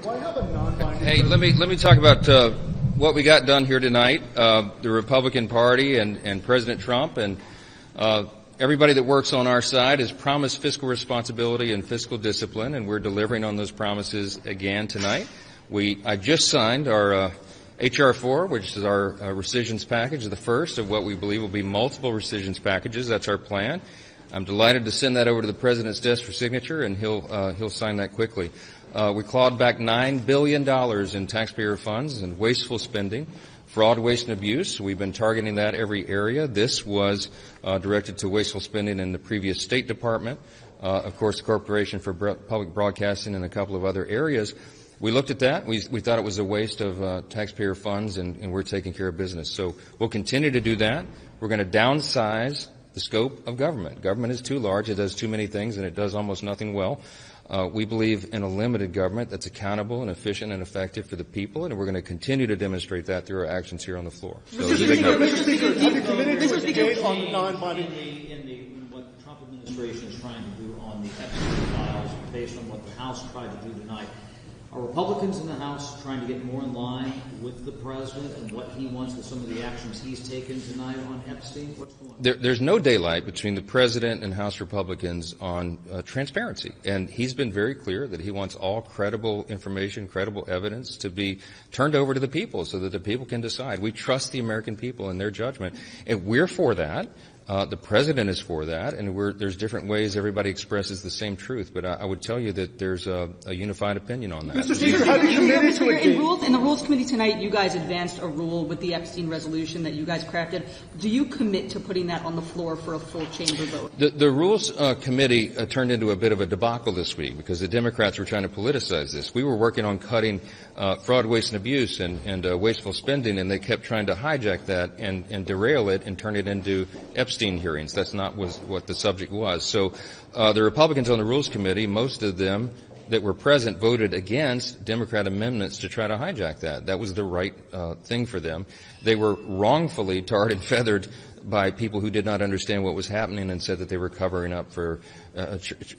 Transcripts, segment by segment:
Why have a non-binding? Hey, let me talk about what we got done here tonight. The Republican Party and President Trump and everybody that works on our side has promised fiscal responsibility and fiscal discipline, and we're delivering on those promises again tonight. I just signed our H.R. 4, which is our rescissions package, the first of what we believe will be multiple rescissions packages. That's our plan. I'm delighted to send that over to the President's desk for signature, and he'll sign that quickly. We clawed back $9 billion in taxpayer funds and wasteful spending, fraud, waste, and abuse. We've been targeting that every area. This was directed to wasteful spending in the previous State Department, of course, the Corporation for Public Broadcasting, and a couple of other areas. We looked at that. We thought it was a waste of taxpayer funds, and we're taking care of business. So we'll continue to do that. We're going to downsize the scope of government. Government is too large. It does too many things, and it does almost nothing well. We believe in a limited government that's accountable and efficient and effective for the people, and we're going to continue to demonstrate that through our actions here on the floor. So Mr. Speaker, have you committed to a debate on the non-binding? In what the Trump administration is trying to do on the Epstein files, based on what the House tried to do tonight, are Republicans in the House trying to get more in line with the President and what he wants with some of the actions he's taken tonight on Epstein? What's going on? There's no daylight between the President and House Republicans on transparency. And he's been very clear that he wants all credible information, credible evidence to be turned over to the people so that the people can decide. We trust the American people in their judgment. And we're for that. The President is for that, and there's different ways everybody expresses the same truth. But I would tell you that there's a unified opinion on that. Mr. Speaker, have you committed to a debate? In the Rules Committee tonight, you guys advanced a rule with the Epstein resolution that you guys crafted. Do you commit to putting that on the floor for a full chamber vote? The Rules Committee turned into a bit of a debacle this week because the Democrats were trying to politicize this. We were working on cutting fraud, waste, and abuse and wasteful spending, and they kept trying to hijack that and derail it and turn it into Epstein hearings. That's not what the subject was. So the Republicans on the Rules Committee, most of them that were present, voted against Democrat amendments to try to hijack that. That was the right thing for them. They were wrongfully tarred and feathered by people who did not understand what was happening and said that they were covering up for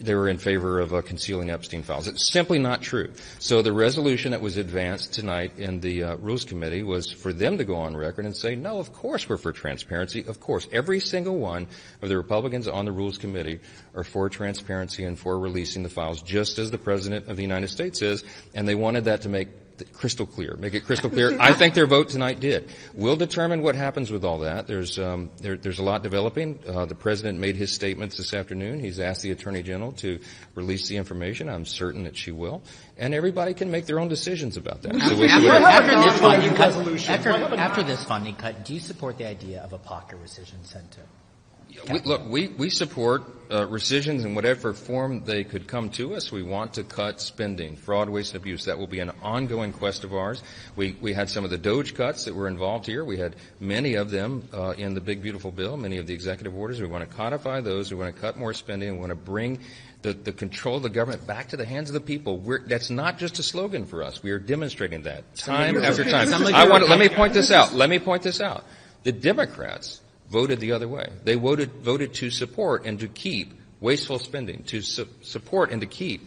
they were in favor of concealing Epstein files. It's simply not true. So the resolution that was advanced tonight in the Rules Committee was for them to go on record and say, no, of course we're for transparency. Of course. Every single one of the Republicans on the Rules Committee are for transparency and for releasing the files, just as the President of the United States is, and they wanted that to make it crystal clear. I think their vote tonight did. We'll determine what happens with all that. There's a lot developing. The President made his statements this afternoon. He's asked the Attorney General to release the information. I'm certain that she will. And everybody can make their own decisions about that. After this funding cut, do you support the idea of a pocket rescission center? We support rescissions in whatever form they could come to us. We want to cut spending, fraud, waste, and abuse. That will be an ongoing quest of ours. We had some of the DOGE cuts that were involved here. We had many of them in the big, beautiful bill, many of the executive orders. We want to codify those. We want to cut more spending. We want to bring the control of the government back to the hands of the people. That's not just a slogan for us. We are demonstrating that time after time. Let me point this out. The Democrats voted the other way. They voted to support and to keep wasteful spending, to support and to keep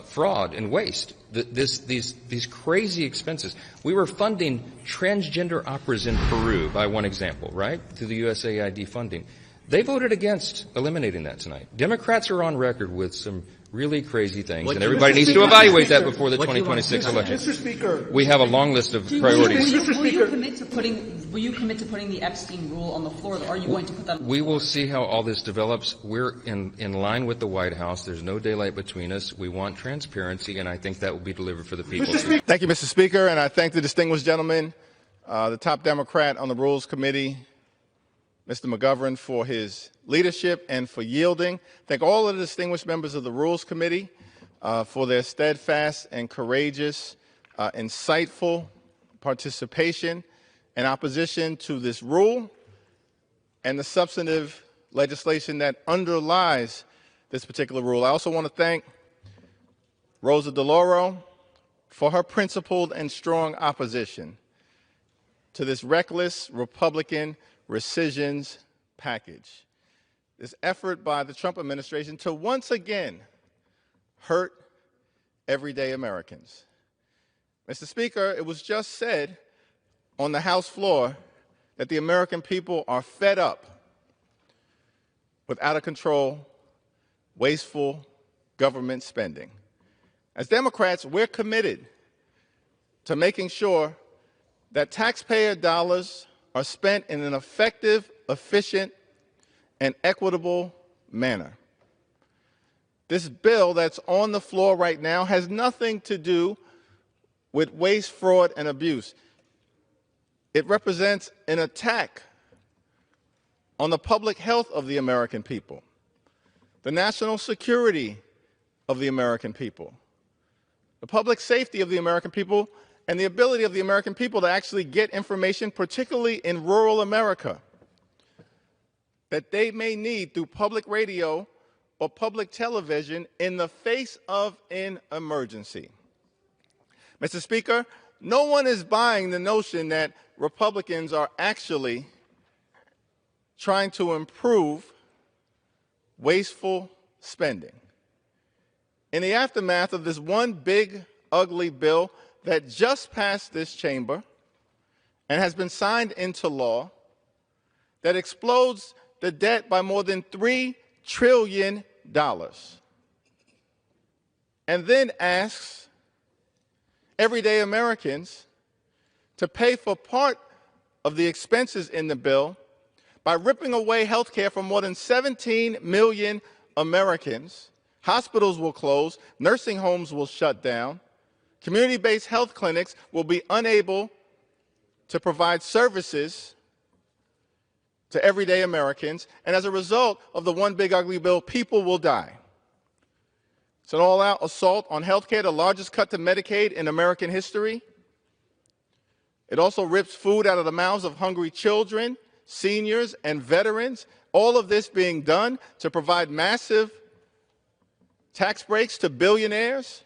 fraud and waste. These crazy expenses. We were funding transgender operas in Peru, by one example, right, through the USAID funding. They voted against eliminating that tonight. Democrats are on record with some really crazy things, and everybody needs to evaluate that before the 2026 election. Mr. Speaker, we have a long list of priorities. Will you commit to putting the Epstein rule on the floor, or are you going to put that? We will see how all this develops. We're in line with the White House. There's no daylight between us. We want transparency, and I think that will be delivered for the people. Thank you, Mr. Speaker, and I thank the distinguished gentleman, the top Democrat on the Rules Committee, Mr. McGovern, for his leadership and for yielding. Thank all of the distinguished members of the Rules Committee for their steadfast and courageous, insightful participation and opposition to this rule and the substantive legislation that underlies this particular rule. I also want to thank Rosa DeLauro for her principled and strong opposition to this reckless Republican rescissions package. This effort by the Trump administration to once again hurt everyday Americans. Mr. Speaker, it was just said on the House floor that the American people are fed up with out-of-control, wasteful government spending. As Democrats, we're committed to making sure that taxpayer dollars are spent in an effective, efficient, and equitable manner. This bill that's on the floor right now has nothing to do with waste, fraud, and abuse. It represents an attack on the public health of the American people, the national security of the American people, the public safety of the American people, and the ability of the American people to actually get information, particularly in rural America, that they may need through public radio or public television in the face of an emergency. Mr. Speaker, no one is buying the notion that Republicans are actually trying to improve wasteful spending. In the aftermath of this one big, ugly bill that just passed this chamber and has been signed into law that explodes the debt by more than $3 trillion, and then asks everyday Americans to pay for part of the expenses in the bill by ripping away health care from more than 17 million Americans. Hospitals will close, nursing homes will shut down, community-based health clinics will be unable to provide services to everyday Americans, and as a result of the one big ugly bill, people will die. It's an all-out assault on health care, the largest cut to Medicaid in American history. It also rips food out of the mouths of hungry children, seniors, and veterans, all of this being done to provide massive tax breaks to billionaires.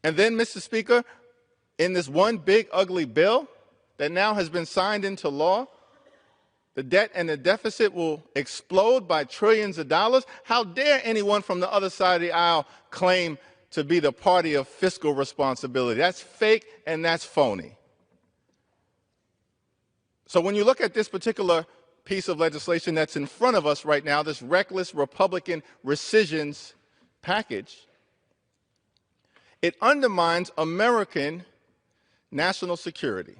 And then, Mr. Speaker, in this one big ugly bill that now has been signed into law, the debt and the deficit will explode by trillions of dollars. How dare anyone from the other side of the aisle claim to be the party of fiscal responsibility? That's fake and that's phony. So when you look at this particular piece of legislation that's in front of us right now, this reckless Republican rescissions package, it undermines American national security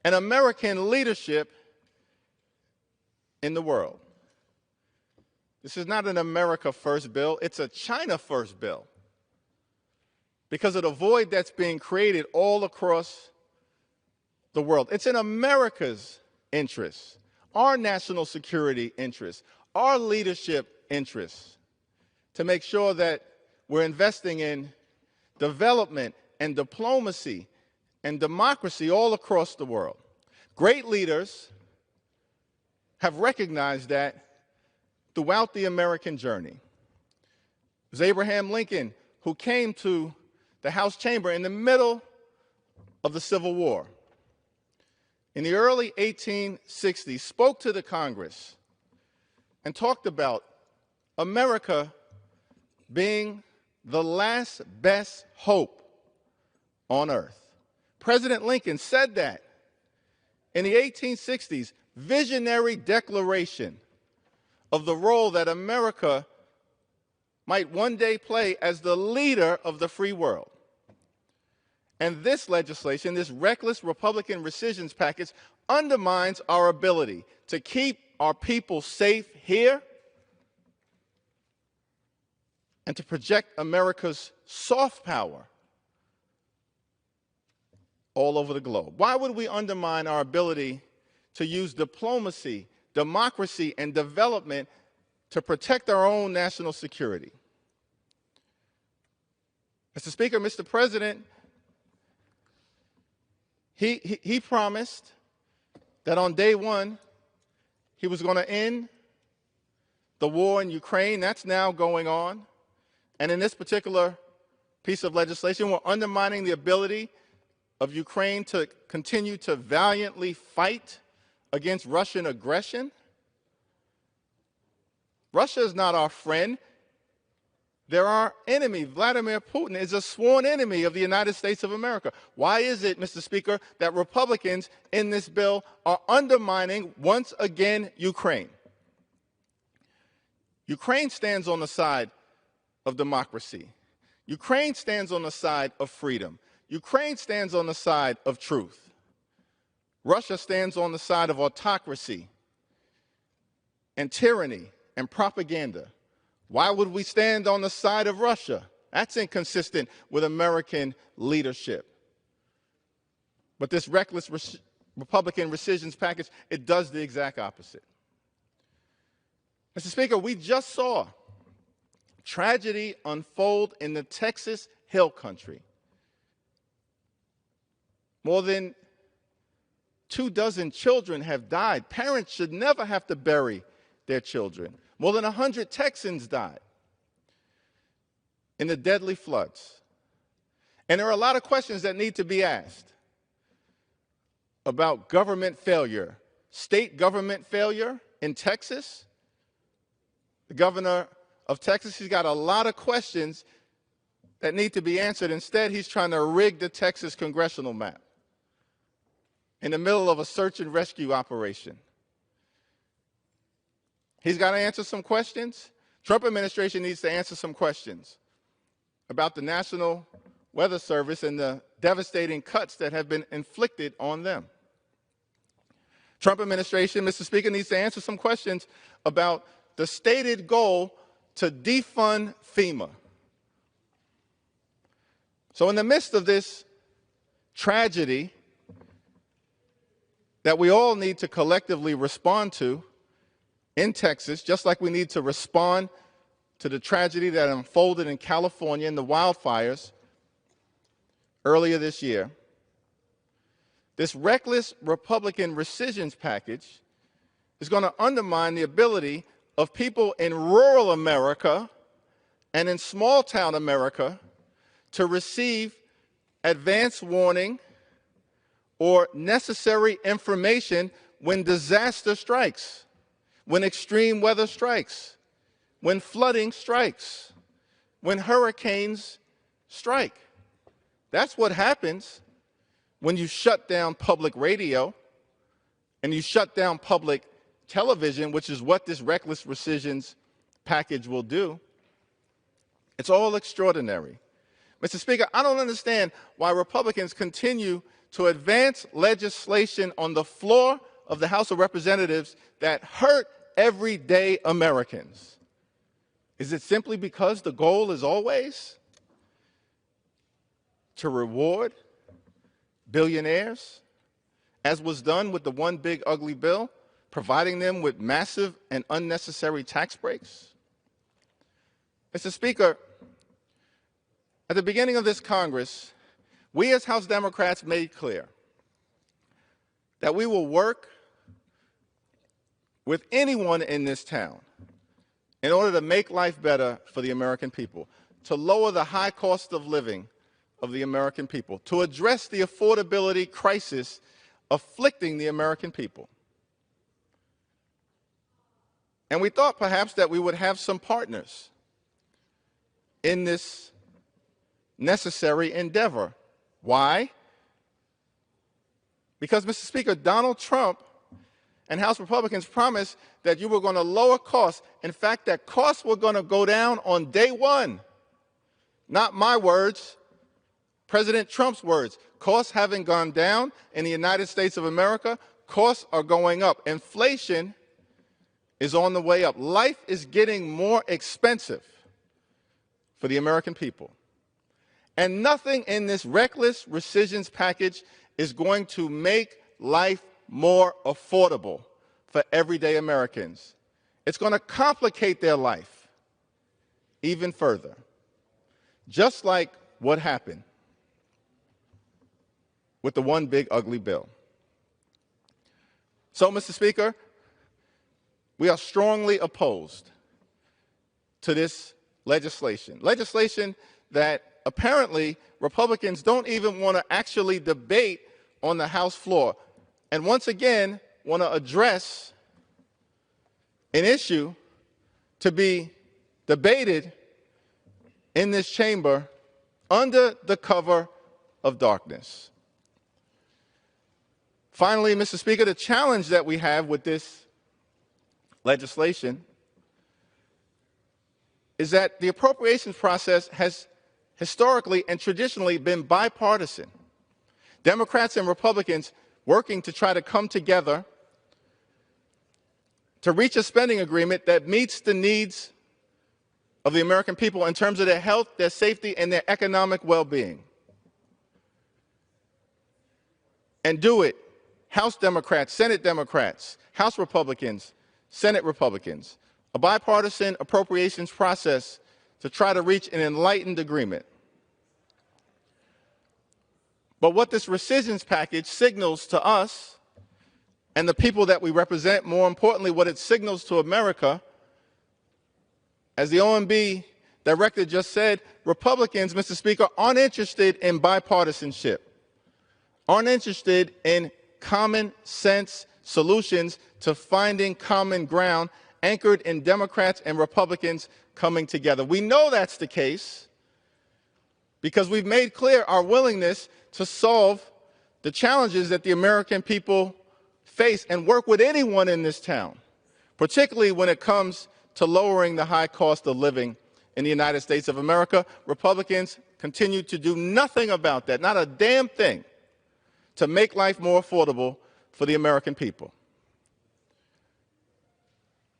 and American leadership in the world. This is not an America First bill, it's a China First bill, because of the void that's being created all across the world. It's in America's interests, our national security interests, our leadership interests, to make sure that we're investing in development and diplomacy and democracy all across the world. Great leaders have recognized that throughout the American journey. It was Abraham Lincoln who came to the House chamber in the middle of the Civil War. In the early 1860s, spoke to the Congress and talked about America being the last best hope on earth. President Lincoln said that in the 1860s, visionary declaration of the role that America might one day play as the leader of the free world. And this legislation, this reckless Republican rescissions package, undermines our ability to keep our people safe here and to project America's soft power all over the globe. Why would we undermine our ability to use diplomacy, democracy, and development to protect our own national security? Mr. Speaker, Mr. President, he promised that on day one he was going to end the war in Ukraine. That's now going on. And in this particular piece of legislation, we're undermining the ability of Ukraine to continue to valiantly fight against Russian aggression. Russia is not our friend. They're our enemy. Vladimir Putin is a sworn enemy of the United States of America. Why is it, Mr. Speaker, that Republicans in this bill are undermining, once again, Ukraine? Ukraine stands on the side of democracy. Ukraine stands on the side of freedom. Ukraine stands on the side of truth. Russia stands on the side of autocracy and tyranny and propaganda. Why would we stand on the side of Russia? That's inconsistent with American leadership. But this reckless Republican rescissions package, it does the exact opposite. Mr. Speaker, we just saw tragedy unfold in the Texas Hill Country. More than 24 children have died. Parents should never have to bury their children. More than 100 Texans died in the deadly floods. And there are a lot of questions that need to be asked about government failure, state government failure in Texas. The governor of Texas, he's got a lot of questions that need to be answered. Instead, he's trying to rig the Texas congressional map in the middle of a search and rescue operation. He's got to answer some questions. Trump administration needs to answer some questions about the National Weather Service and the devastating cuts that have been inflicted on them. Trump administration, Mr. Speaker, needs to answer some questions about the stated goal to defund FEMA. So in the midst of this tragedy that we all need to collectively respond to in Texas, just like we need to respond to the tragedy that unfolded in California in the wildfires earlier this year, this reckless Republican rescissions package is going to undermine the ability of people in rural America and in small-town America to receive advance warning or necessary information when disaster strikes, when extreme weather strikes, when flooding strikes, when hurricanes strike. That's what happens when you shut down public radio and you shut down public television, which is what this reckless rescissions package will do. It's all extraordinary. Mr. Speaker, I don't understand why Republicans continue to advance legislation on the floor of the House of Representatives that hurt everyday Americans. Is it simply because the goal is always to reward billionaires, as was done with the one big ugly bill, providing them with massive and unnecessary tax breaks? Mr. Speaker, at the beginning of this Congress, we as House Democrats made clear that we will work with anyone in this town in order to make life better for the American people, to lower the high cost of living of the American people, to address the affordability crisis afflicting the American people. And we thought perhaps that we would have some partners in this necessary endeavor. Why? Because, Mr. Speaker, Donald Trump and House Republicans promised that you were going to lower costs. In fact, that costs were going to go down on day one. Not my words, President Trump's words. Costs haven't gone down in the United States of America. Costs are going up. Inflation is on the way up. Life is getting more expensive for the American people. And nothing in this reckless rescissions package is going to make life more affordable for everyday Americans. It's going to complicate their life even further, just like what happened with the one big ugly bill. So, Mr. Speaker, we are strongly opposed to this legislation that apparently Republicans don't even want to actually debate on the House floor, and once again want to address an issue to be debated in this chamber under the cover of darkness. Finally, Mr. Speaker, the challenge that we have with this legislation is that the appropriations process has historically and traditionally been bipartisan. Democrats and Republicans working to try to come together to reach a spending agreement that meets the needs of the American people in terms of their health, their safety, and their economic well-being. And do it, House Democrats, Senate Democrats, House Republicans, Senate Republicans, a bipartisan appropriations process to try to reach an enlightened agreement. But what this rescissions package signals to us and the people that we represent, more importantly, what it signals to America, as the OMB director just said, Republicans, Mr. Speaker, aren't interested in bipartisanship, aren't interested in common sense solutions to finding common ground anchored in Democrats and Republicans coming together. We know that's the case because we've made clear our willingness to solve the challenges that the American people face and work with anyone in this town, particularly when it comes to lowering the high cost of living in the United States of America. Republicans continue to do nothing about that, not a damn thing, to make life more affordable for the American people.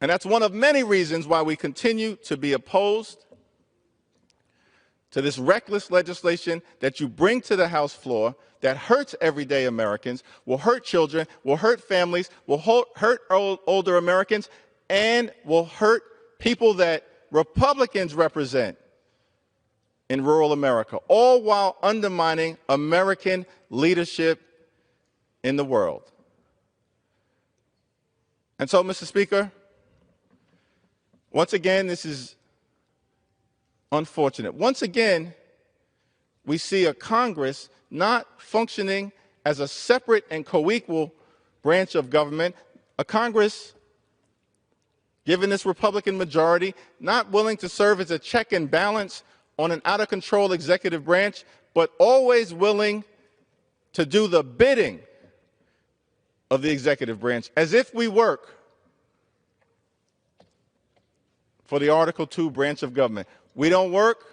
And that's one of many reasons why we continue to be opposed to this reckless legislation that you bring to the House floor that hurts everyday Americans, will hurt children, will hurt families, will hurt older Americans, and will hurt people that Republicans represent in rural America, all while undermining American leadership in the world. And so, Mr. Speaker, once again, this is unfortunate. Once again, we see a Congress not functioning as a separate and co-equal branch of government, a Congress, given this Republican majority, not willing to serve as a check and balance on an out-of-control executive branch, but always willing to do the bidding of the executive branch, as if we work for the Article II branch of government. We don't work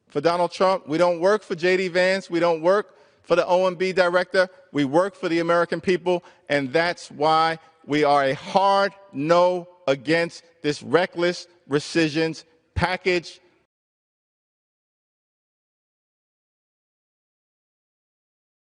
for Donald Trump. We don't work for J.D. Vance. We don't work for the OMB director. We work for the American people, and that's why we are a hard no against this reckless rescissions package